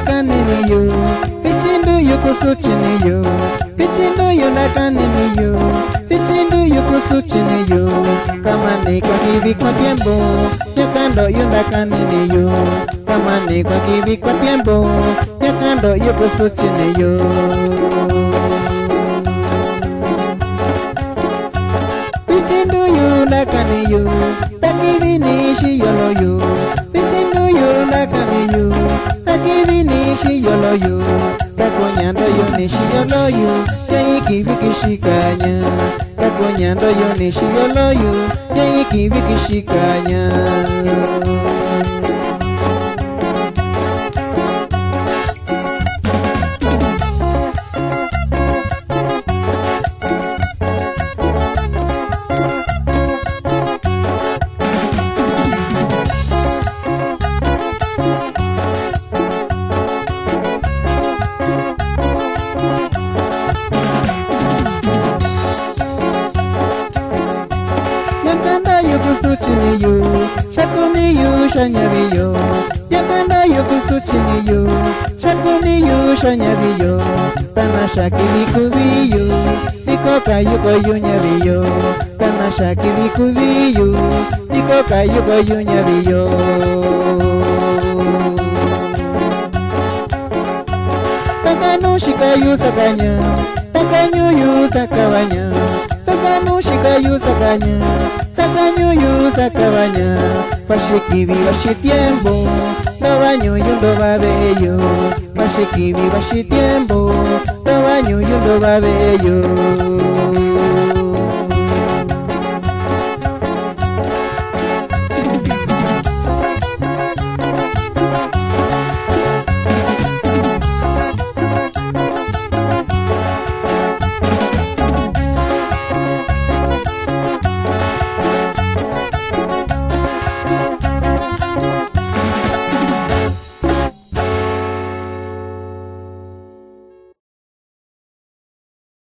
Kaniniyo, Pichindu yukusuchiniyo, Pichindu yunakaniniyo, Pichindu yukusuchiniyo, kama ni kwa hivi kwa tiempo, yakando yunakaniniyo, kama ni kwa hivi kwa tiempo, yakando yukusuchiniyo. Pichindu yunakaniyo, takivi nishi yoloyo, Pichindu yunakaniyo, takivi nishi yoloyo, takonyando yo nishi yoloyo, yaiki vikishikanya, takonyando yo nishi yoloyo, yaiki vikishikanya. Kusuchiniyo, shakuniyo shanyaviyo, yakanda yo kusuchiniyo, shakuniyo shanyaviyo, tanashaki vikuviyo, nikoka yuko yunyaviyo, tanashaki vikuviyo, nikoka yuko yunyaviyo. Takanu shikayu sakanya, takanyu yu sakawanya, takanu shikayu sakanya, takanyuyu sakabanya, pashikivi bashitiembo, ndabanyuyu ndobabeyo, pashikivi bashitiembo, ndabanyuyu ndobabeyo.